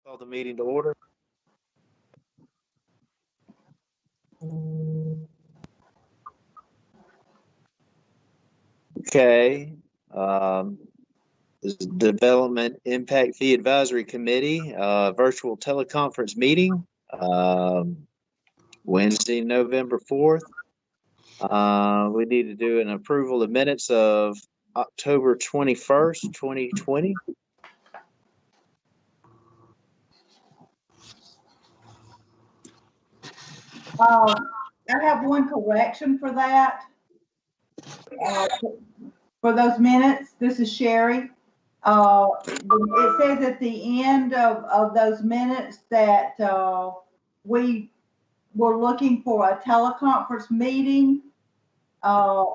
Call the meeting to order. Okay. This is Development Impact Fee Advisory Committee, virtual teleconference meeting, Wednesday, November 4th. We need to do an approval of minutes of October 21st, 2020. I have one correction for that. For those minutes, this is Sherry. It says at the end of those minutes that we were looking for a teleconference meeting,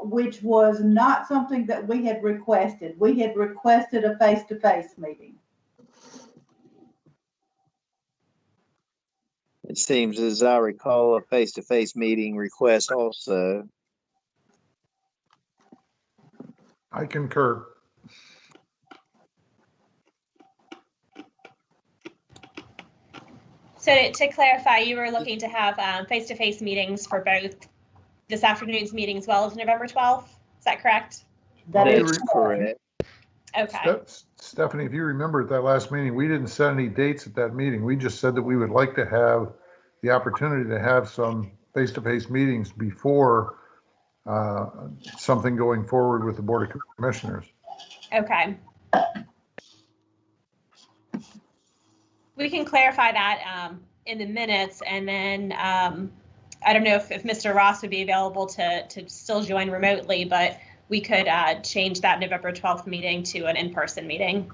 which was not something that we had requested. We had requested a face-to-face meeting. It seems, as I recall, a face-to-face meeting request also. I concur. So to clarify, you were looking to have face-to-face meetings for both this afternoon's meeting as well as November 12th? Is that correct? That That's is correct. Okay. Stephanie, if you remember at that last meeting, we didn't set any dates at that meeting. We just said that we would like to have the opportunity to have some face-to-face meetings before something going forward with the Board of Commissioners. Okay. We can clarify that in the minutes, and then I don't know if Mr. Ross would be available to still join remotely, but we could change that November 12th meeting to an in-person meeting.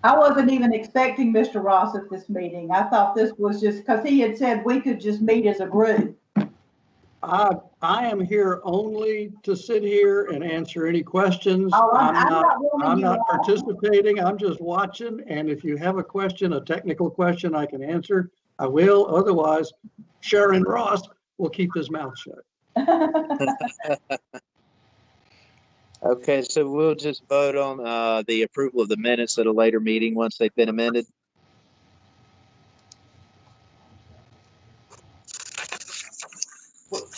I wasn't even expecting Mr. Ross at this meeting. I thought this was just because he had said we could just meet as a group. I am here only to sit here and answer any questions. Oh, I'm not participating. I'm just watching. And if you have a question, a technical question I can answer, I will. Otherwise, Sharon Ross will keep his mouth shut. Okay, so we'll just vote on the approval of the minutes at a later meeting once they've been amended.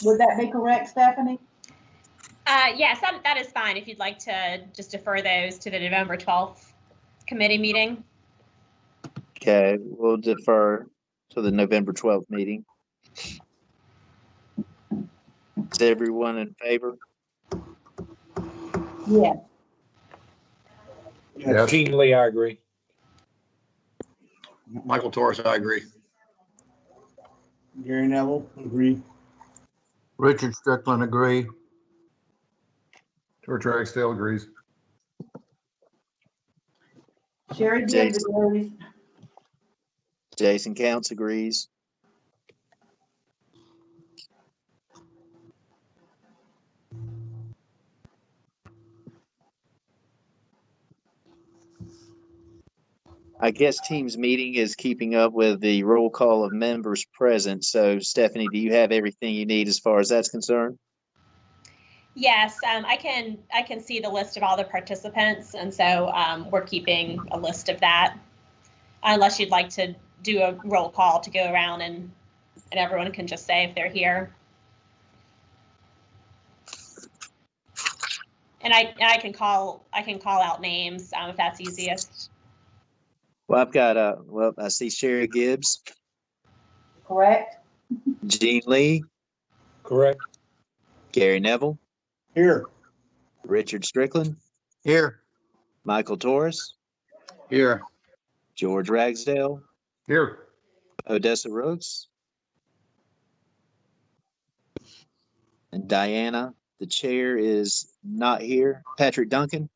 Would that be correct, Stephanie? Yes, that is fine if you'd like to just defer those to the November 12th committee meeting. Okay, we'll defer to the November 12th meeting. Is everyone in favor? Yes. Yes. Gene Lee, I agree. Michael Torres, I agree. Gary Neville, agree. Richard Strickland, agree. George Ragsdale agrees. Sherry Gibbs agrees. Jason Counts agrees. I guess Teams meeting is keeping up with the roll call of members present. So Stephanie, do you have everything you need as far as that's concerned? Yes, I can see the list of all the participants, and so we're keeping a list of that. Unless you'd like to do a roll call to go around and everyone can just say if they're here. And I can call out names if that's easiest. Well, I've got I see Sherry Gibbs, Correct. Gene Lee, Correct. Gary Neville, Here. Richard Strickland, Here. Michael Torres, Here. George Ragsdale, Here. Odessa Rhodes, and Diana, the chair, is not here. Patrick Duncan.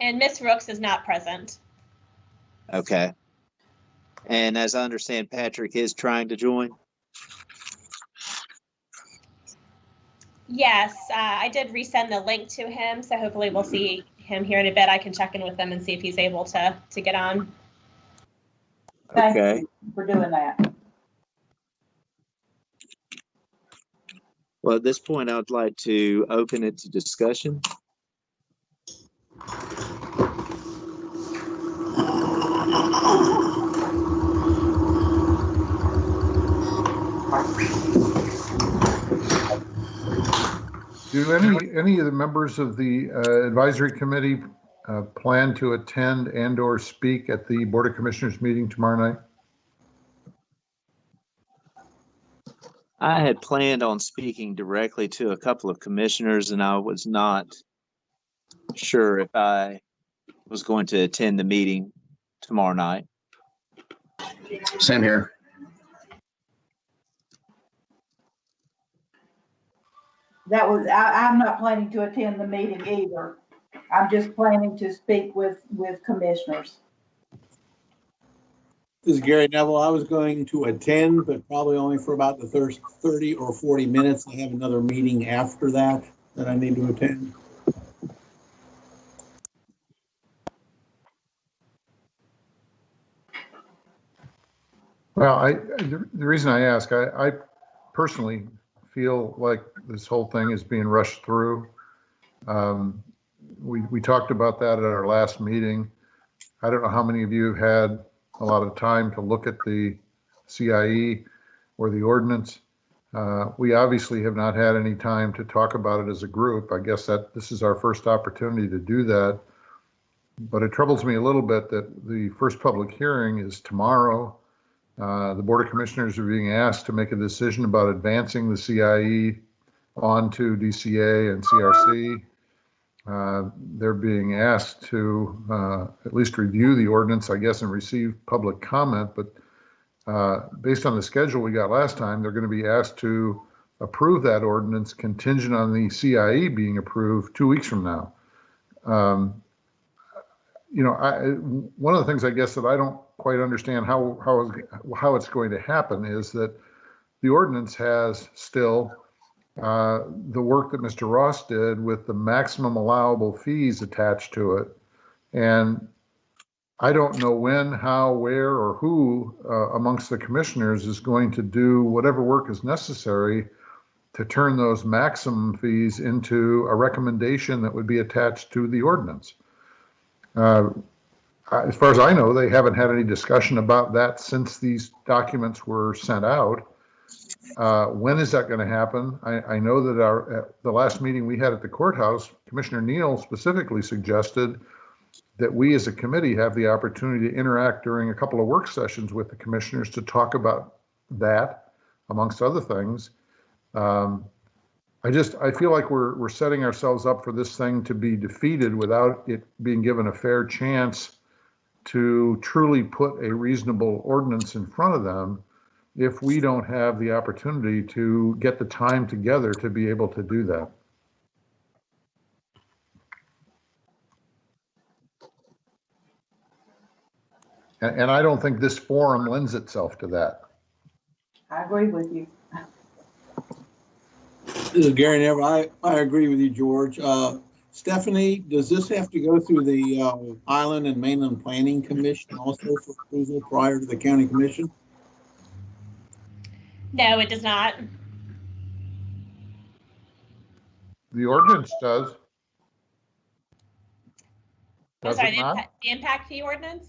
And Miss Rooks is not present. Okay. And as I understand, Patrick is trying to join. Yes, I did resend the link to him, so hopefully we'll see him here in a bit. I can check in with him and see if he's able to get on. Thank Okay. you for doing that. Well, at this point, I'd like to open it to discussion. Do any of the members of the advisory committee plan to attend and/or speak at the Board of Commissioners meeting tomorrow night? I had planned on speaking directly to a couple of commissioners, and I was not sure if I was going to attend the meeting tomorrow night. Same here. I'm not planning to attend the meeting either. I'm just planning to speak with commissioners. This is Gary Neville. I was going to attend, but probably only for about the first 30 or 40 minutes. I have another meeting after that I need to attend. Well, the reason I ask, I personally feel like this whole thing is being rushed through. We talked about that at our last meeting. I don't know how many of you have had a lot of time to look at the CIE or the ordinance. We obviously have not had any time to talk about it as a group. I guess that this is our first opportunity to do that. But it troubles me a little bit that the first public hearing is tomorrow. The Board of Commissioners are being asked to make a decision about advancing the CIE onto DCA and CRC. They're being asked to at least review the ordinance, I guess, and receive public comment. But based on the schedule we got last time, they're going to be asked to approve that ordinance contingent on the CIE being approved 2 weeks from now. One of the things I guess that I don't quite understand how it's going to happen is that the ordinance has still the work that Mr. Ross did with the maximum allowable fees attached to it. And I don't know when, how, where, or who amongst the commissioners is going to do whatever work is necessary to turn those maximum fees into a recommendation that would be attached to the ordinance. As far as I know, they haven't had any discussion about that since these documents were sent out. When is that going to happen? I know that at the last meeting we had at the courthouse, Commissioner Neal specifically suggested that we as a committee have the opportunity to interact during a couple of work sessions with the commissioners to talk about that, amongst other things. I feel like we're setting ourselves up for this thing to be defeated without it being given a fair chance to truly put a reasonable ordinance in front of them if we don't have the opportunity to get the time together to be able to do that. And I don't think this forum lends itself to that. I agree with you. This is Gary Neville. I agree with you, George. Stephanie, does this have to go through the Island and Mainland Planning Commission also for approval prior to the County Commission? No, it does not. The ordinance does. I'm Does sorry, it not? the impact fee ordinance?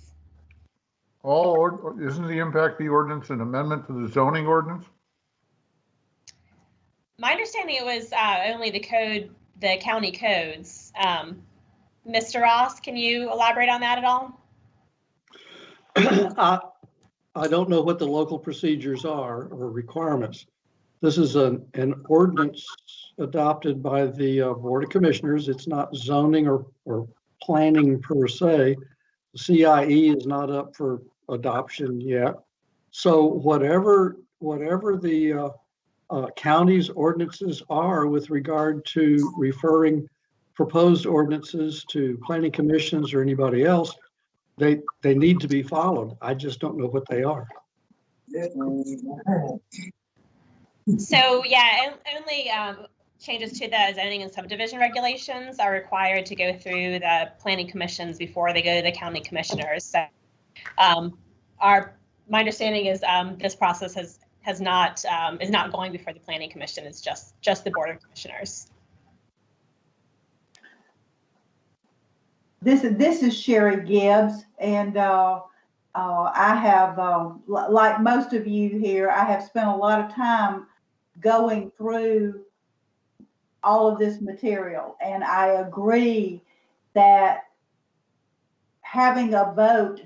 Isn't the impact fee ordinance an amendment to the zoning ordinance? My understanding it was only the county codes. Mr. Ross, can you elaborate on that at all? I don't know what the local procedures are or requirements. This is an ordinance adopted by the Board of Commissioners. It's not zoning or planning per se. The CIE is not up for adoption yet. So whatever the county's ordinances are with regard to referring proposed ordinances to planning commissions or anybody else, they need to be followed. I just don't know what they are. So yeah, only changes to the zoning and subdivision regulations are required to go through the planning commissions before they go to the county commissioners. So my understanding is this process is not going before the planning commission. It's just the Board of Commissioners. This is Sherry Gibbs, and I have, like most of you here, I have spent a lot of time going through all of this material. And I agree that having a vote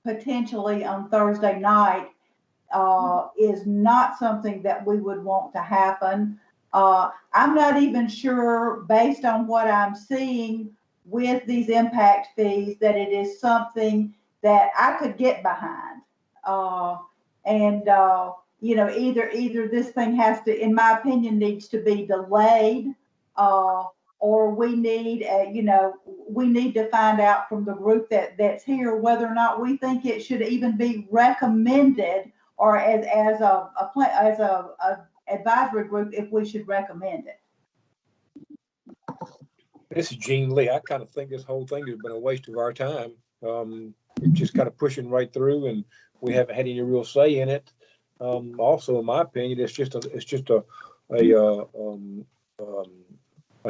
potentially on Thursday night is not something that we would want to happen. I'm not even sure, based on what I'm seeing with these impact fees, that it is something that I could get behind. You know, either this thing has to, in my opinion, needs to be delayed, or we need, you know, we need to find out from the group that's here whether or not we think it should even be recommended, or as a advisory group, if we should recommend it. This is Gene Lee. I kind of think this whole thing has been a waste of our time. It's just kind of pushing right through, and we haven't had any real say in it. Also, in my opinion, it's just a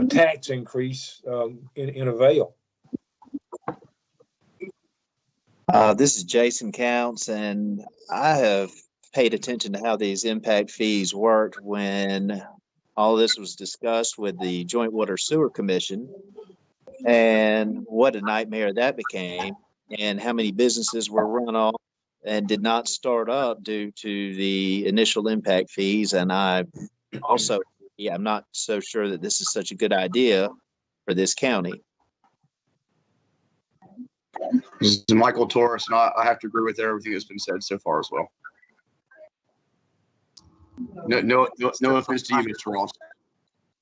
tax increase in a veil. This is Jason Counts, and I have paid attention to how these impact fees worked when all this was discussed with the Joint Water Sewer Commission, and what a nightmare that became, and how many businesses were run off and did not start up due to the initial impact fees. And I also, I'm not so sure that this is such a good idea for this county. This is Michael Torres, and I have to agree with everything that's been said so far as well. No offense to you, Mr. Ross.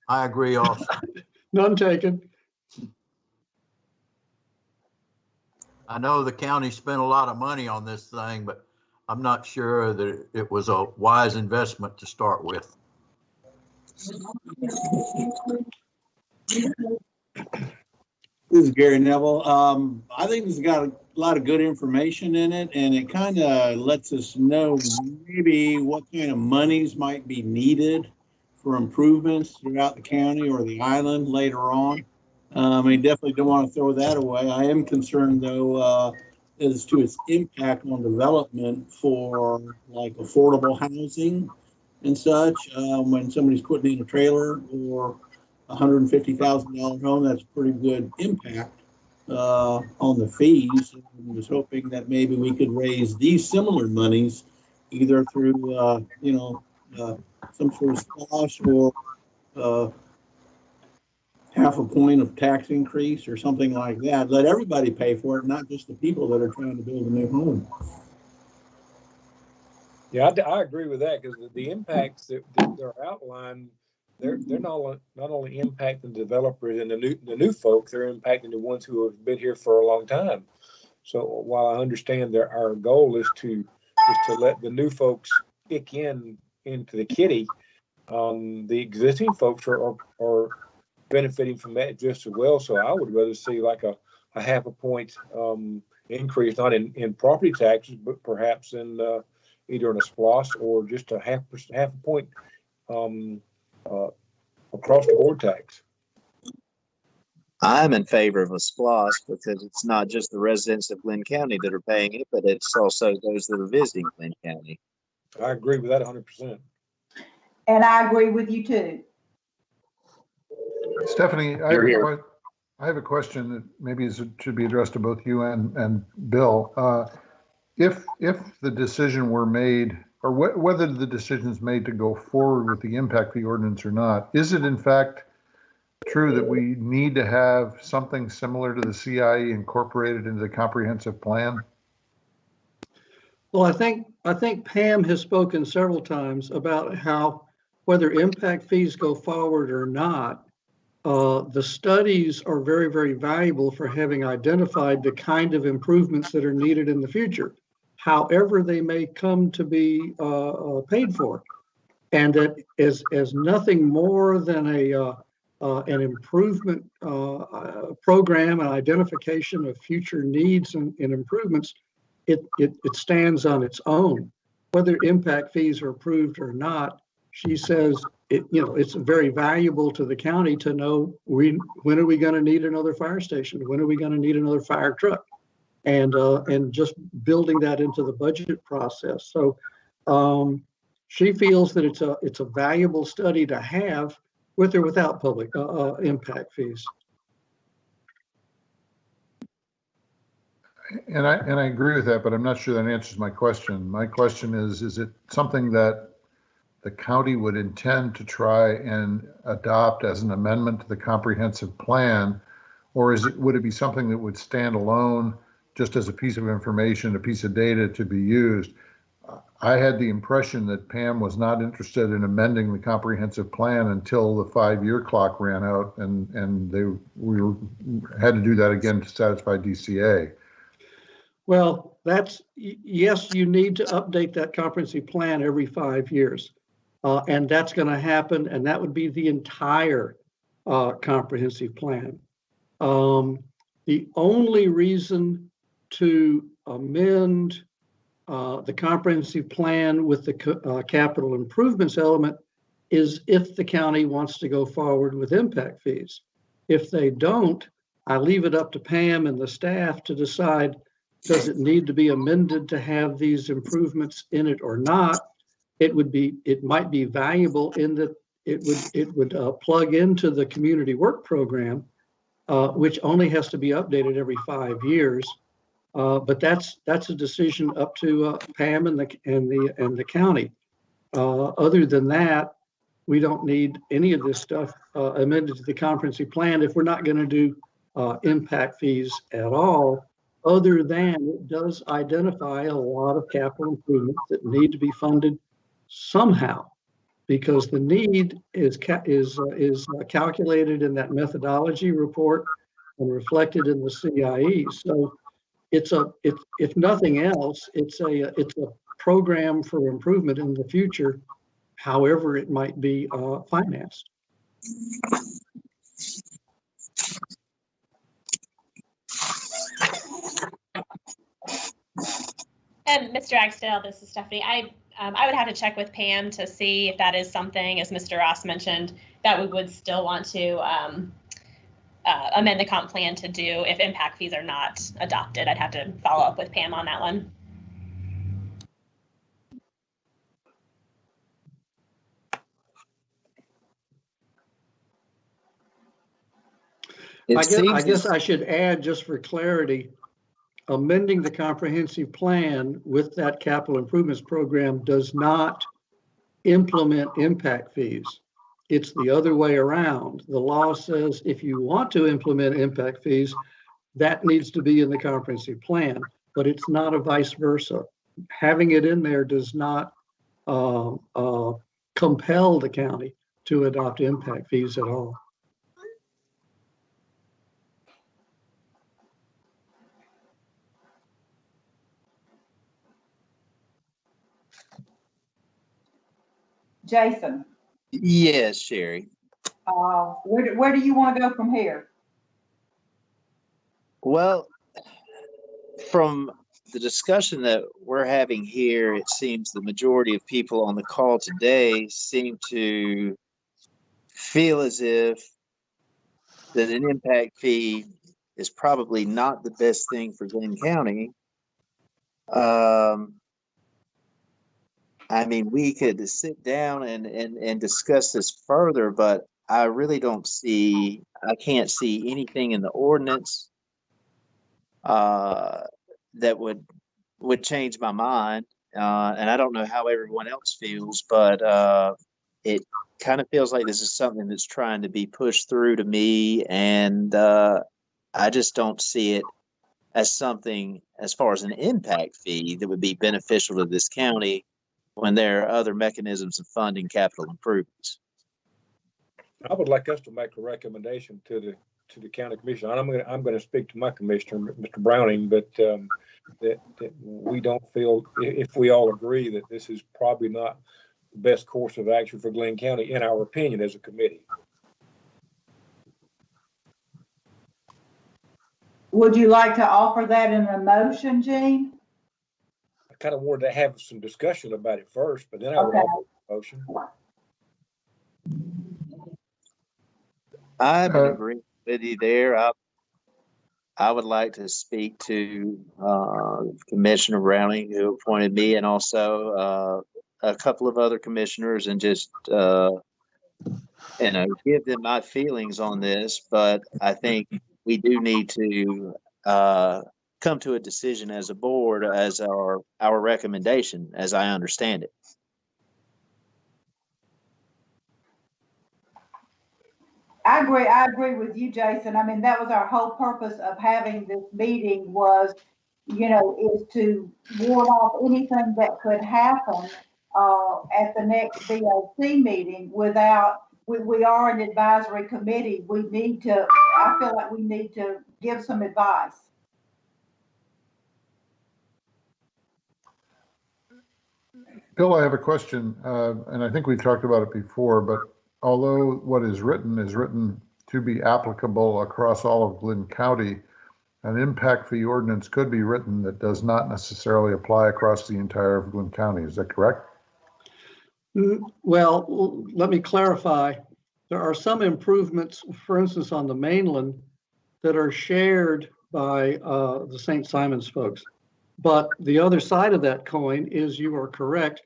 I agree also. None taken. I know the county spent a lot of money on this thing, but I'm not sure that it was a wise investment to start with. This is Gary Neville. I think it's got a lot of good information in it, and it kind of lets us know maybe what kind of monies might be needed for improvements throughout the county or the island later on. I definitely don't want to throw that away. I am concerned, though, as to its impact on development for like affordable housing and such. When somebody's putting in a trailer or $150,000 home, that's pretty good impact on the fees. I was hoping that maybe we could raise these similar monies either through, some sort of splash or half a point of tax increase or something like that. Let everybody pay for it, not just the people that are trying to build a new home. Yeah, I agree with that, because the impacts that are outlined, they're not only impacting developers and the new folks, they're impacting the ones who have been here for a long time. So while I understand our goal is to let the new folks kick into the kitty, the existing folks are benefiting from that just as well. So I would rather see like a half a point increase, not in property taxes, but perhaps in either in a SPLOST or just a half a point across the board tax. I'm in favor of a SPLOST because it's not just the residents of Glynn County that are paying it, but it's also those that are visiting Glynn County. I agree with that 100%. And I agree with you too. Stephanie, I have a question that maybe should be addressed to both you and Bill. If the decision were made, or whether the decision is made to go forward with the impact fee ordinance or not, is it in fact true that we need to have something similar to the CIE incorporated into the comprehensive plan? Well, I think Pam has spoken several times about how whether impact fees go forward or not, the studies are very, very valuable for having identified the kind of improvements that are needed in the future, however they may come to be paid for. And that is nothing more than an improvement program and identification of future needs and improvements. It stands on its own. Whether impact fees are approved or not, she says it's very valuable to the county to know when are we going to need another fire station? When are we going to need another fire truck? And just building that into the budget process. So she feels that it's a valuable study to have, with or without public impact fees. And I agree with that, but I'm not sure that answers my question. My question is it something that the county would intend to try and adopt as an amendment to the comprehensive plan? Or would it be something that would stand alone just as a piece of information, a piece of data to be used? I had the impression that Pam was not interested in amending the comprehensive plan until the 5-year clock ran out, and had to do that again to satisfy DCA. Well, yes, you need to update that comprehensive plan every 5 years. And that's going to happen, and that would be the entire comprehensive plan. The only reason to amend the comprehensive plan with the capital improvements element is if the county wants to go forward with impact fees. If they don't, I leave it up to Pam and the staff to decide, does it need to be amended to have these improvements in it or not? It might be valuable in that it would plug into the community work program, which only has to be updated every 5 years. But that's a decision up to Pam and the county. Other than that, we don't need any of this stuff amended to the comprehensive plan if we're not going to do impact fees at all. Other than it does identify a lot of capital improvements that need to be funded somehow, because the need is calculated in that methodology report and reflected in the CIE. So if nothing else, it's a program for improvement in the future, however it might be financed. And Mr. Axtell, this is Stephanie. I would have to check with Pam to see if that is something, as Mr. Ross mentioned, that we would still want to amend the comp plan to do if impact fees are not adopted. I'd have to follow up with Pam on that one. I guess I should add, just for clarity, amending the comprehensive plan with that capital improvements program does not implement impact fees. It's the other way around. The law says if you want to implement impact fees, that needs to be in the comprehensive plan, but it's not a vice versa. Having it in there does not compel the county to adopt impact fees at all. Jason, Yes, Sherry. where do you want to go from here? Well, from the discussion that we're having here, it seems the majority of people on the call today seem to feel as if that an impact fee is probably not the best thing for Glynn County. I mean, we could sit down and discuss this further, but I really I can't see anything in the ordinance that would change my mind. And I don't know how everyone else feels, but it kind of feels like this is something that's trying to be pushed through to me. And I just don't see it as something, as far as an impact fee, that would be beneficial to this county when there are other mechanisms of funding capital improvements. I would like us to make a recommendation to the county commission. I'm going to speak to my commissioner, Mr. Browning, but that we don't feel, if we all agree, that this is probably not the best course of action for Glynn County, in our opinion, as a committee. Would you like to offer that in a motion, Gene? I kind of wanted to have some discussion about it first, but then I would offer a motion. I'm in agreement with you there. I would like to speak to Commissioner Browning, who appointed me, and also a couple of other commissioners, and just give them my feelings on this, but I think we do need to come to a decision as a board as our recommendation, as I understand it. I agree with you, Jason. I mean, that was our whole purpose of having this meeting was, is to ward off anything that could happen at the next VOC meeting without, we are an advisory committee. I feel like we need to give some advice. Bill, I have a question, and I think we've talked about it before, but although what is written to be applicable across all of Glynn County, an impact fee ordinance could be written that does not necessarily apply across the entire of Glynn County. Is that correct? Well, let me clarify. There are some improvements, for instance, on the mainland that are shared by the St. Simons folks. But the other side of that coin is, you are correct,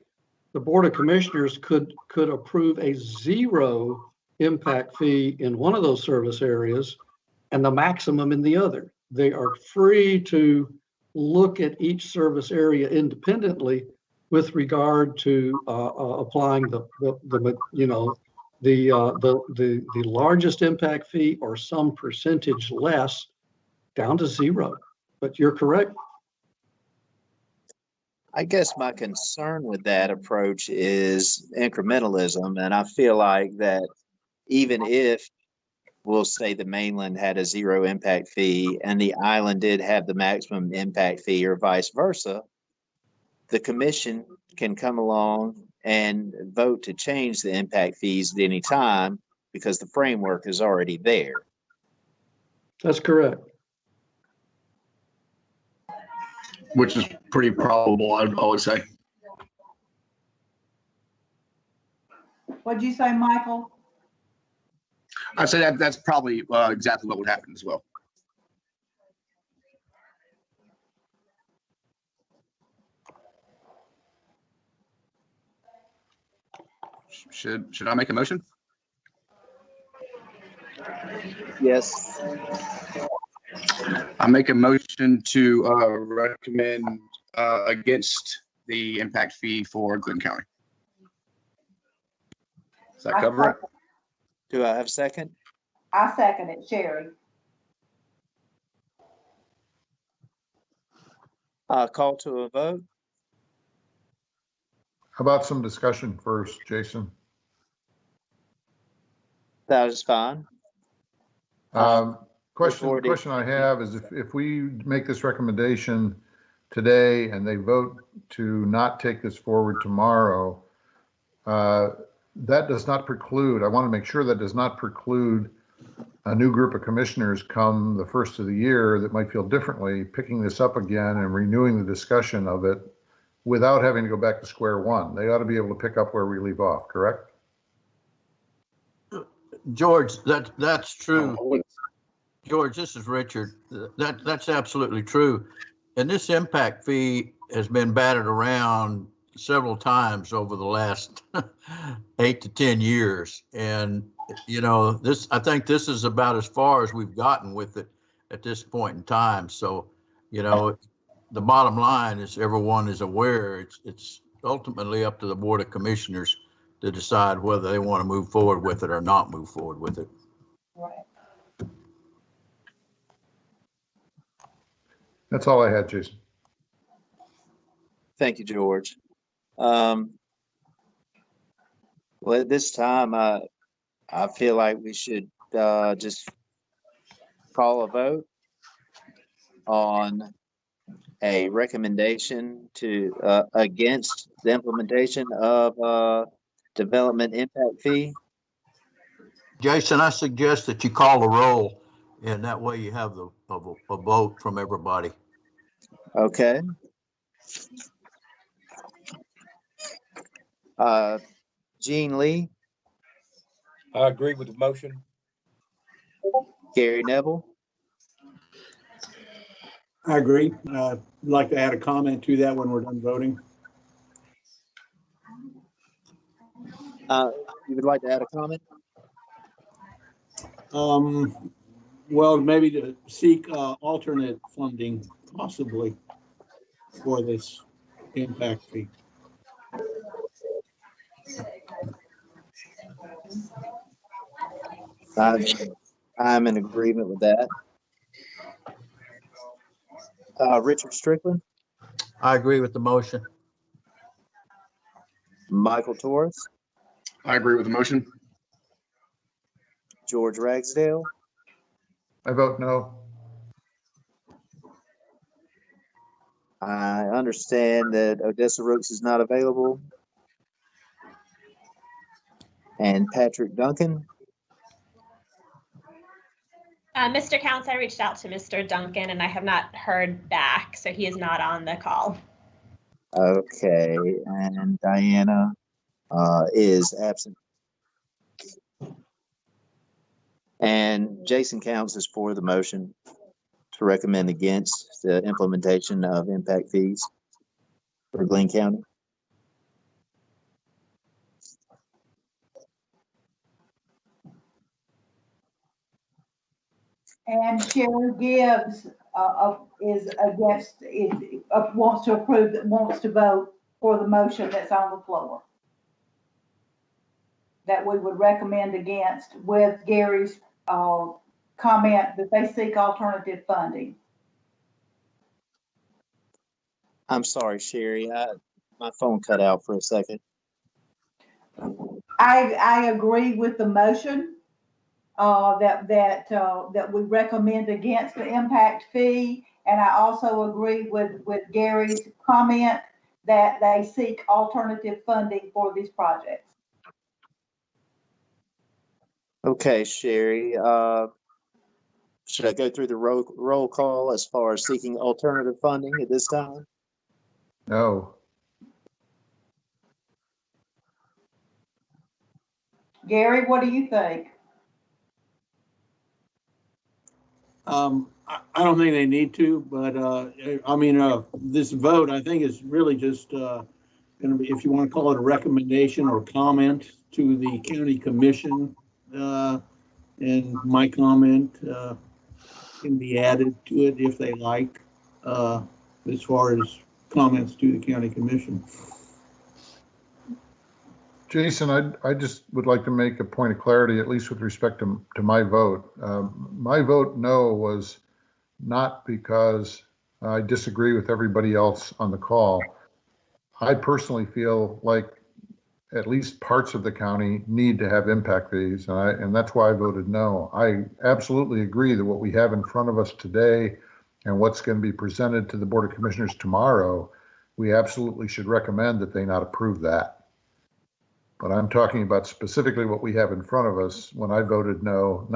the Board of Commissioners could approve a 0 impact fee in one of those service areas and the maximum in the other. They are free to look at each service area independently with regard to applying the largest impact fee or some percentage less down to 0. But you're correct. I guess my concern with that approach is incrementalism, and I feel like that even if we'll say the mainland had a 0 impact fee and the island did have the maximum impact fee or vice versa, the commission can come along and vote to change the impact fees at any time because the framework is already there. That's correct. Which is pretty probable, I would say. What'd you say, Michael? I'd say that's probably exactly what would happen as well. Should I make a motion? Yes. I make a motion to recommend against the impact fee for Glynn County. Does that cover it? Do I have a second? I second it, Sherry. Call to a vote. How about some discussion first, Jason? That is fine. Question I have is if we make this recommendation today and they vote to not take this forward tomorrow, that does not preclude, I want to make sure that does not preclude a new group of commissioners come the first of the year that might feel differently, picking this up again and renewing the discussion of it without having to go back to square one. They ought to be able to pick up where we leave off, correct? George, that's true. George, this is Richard. That's absolutely true. And this impact fee has been batted around several times over the last 8 to 10 years. And, I think this is about as far as we've gotten with it at this point in time. So, the bottom line is everyone is aware it's ultimately up to the Board of Commissioners to decide whether they want to move forward with it or not move forward with it. Right. That's all I had, Jason. Thank you, George. Well, at this time, I feel like we should just call a vote on a recommendation to against the implementation of development impact fee. Jason, I suggest that you call the roll, and that way you have a vote from everybody. Okay. Gene Lee, I agree with the motion. Gary Neville, I agree. I'd like to add a comment to that when we're done voting. you would like to add a comment? Well, maybe to seek alternate funding possibly for this impact fee. I'm in agreement with that. Richard Strickland, I agree with the motion. Michael Torres, I agree with the motion. George Ragsdale, I vote no. I understand that Odessa Rooks is not available. And Patrick Duncan. Mr. Counts, I reached out to Mr. Duncan and I have not heard back, so he is not on the call. Okay, and Diana is absent. And Jason Counts is for the motion to recommend against the implementation of impact fees for Glynn County. And Sherry Gibbs is against, wants to approve, wants to vote for the motion that's on the floor. That we would recommend against, with Gary's comment that they seek alternative funding. I'm sorry, Sherry, my phone cut out for a second. I agree with the motion that we recommend against the impact fee. And I also agree with Gary's comment that they seek alternative funding for these projects. Okay, Sherry, should I go through the roll call as far as seeking alternative funding at this time? No. Gary, what do you think? I don't think they need to, but I mean, this vote, I think, is really just going to be, if you want to call it a recommendation or comment to the county commission, and my comment can be added to it if they like, as far as comments to the county commission. Jason, I just would like to make a point of clarity, at least with respect to my vote. My vote no was not because I disagree with everybody else on the call. I personally feel like at least parts of the county need to have impact fees, and that's why I voted no. I absolutely agree that what we have in front of us today and what's going to be presented to the Board of Commissioners tomorrow, we absolutely should recommend that they not approve that. But I'm talking about specifically what we have in front of us. When I voted no,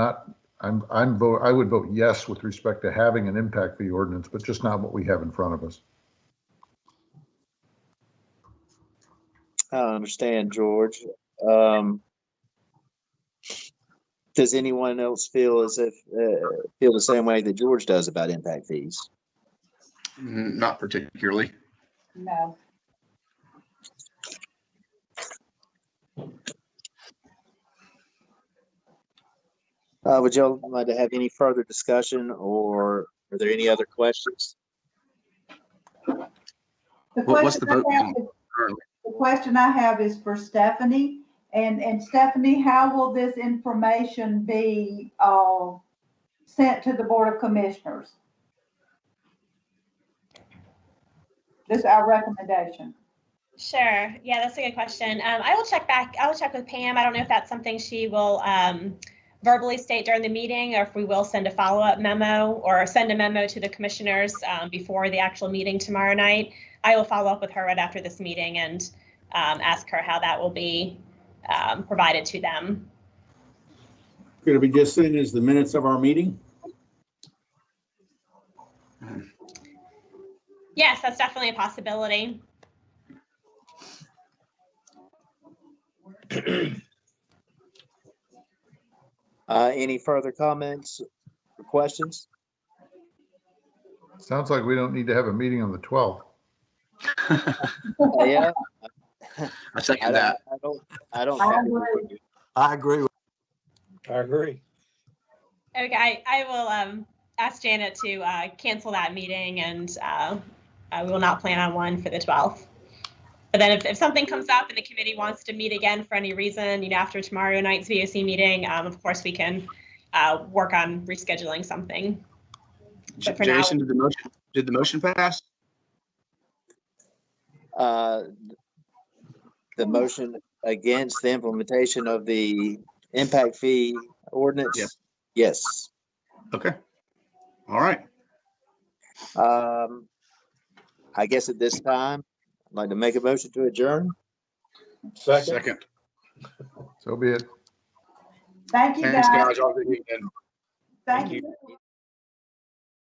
I would vote yes with respect to having an impact fee ordinance, but just not what we have in front of us. I understand, George. Does anyone else feel feel the same way that George does about impact fees? Not particularly. No. Would y'all like to have any further discussion, or are there any other questions? What's the vote? The question I have is for Stephanie. And Stephanie, how will this information be sent to the Board of Commissioners? This is our recommendation. Sure. Yeah, that's a good question. I will check with Pam. I don't know if that's something she will verbally state during the meeting, or if we will send a follow-up memo or send a memo to the commissioners before the actual meeting tomorrow night. I will follow up with her right after this meeting and ask her how that will be provided to them. Could it be just sent as the minutes of our meeting? Yes, that's definitely a possibility. Any further comments or questions? Sounds like we don't need to have a meeting on the 12th. Yeah. I second that. I don't. I agree. I agree. I agree. Okay, I will ask Janet to cancel that meeting, and we will not plan on one for the 12th. But then if something comes up and the committee wants to meet again for any reason, after tomorrow night's VOC meeting, of course we can work on rescheduling something. But for now- Jason, did the motion pass? The motion against the implementation of the impact fee ordinance? Yes. Yes. Okay. All right. I guess at this time, I'd like to make a motion to adjourn. Second. So be it. Thank you, Thanks, guys. guys. Have a good evening. Thank you.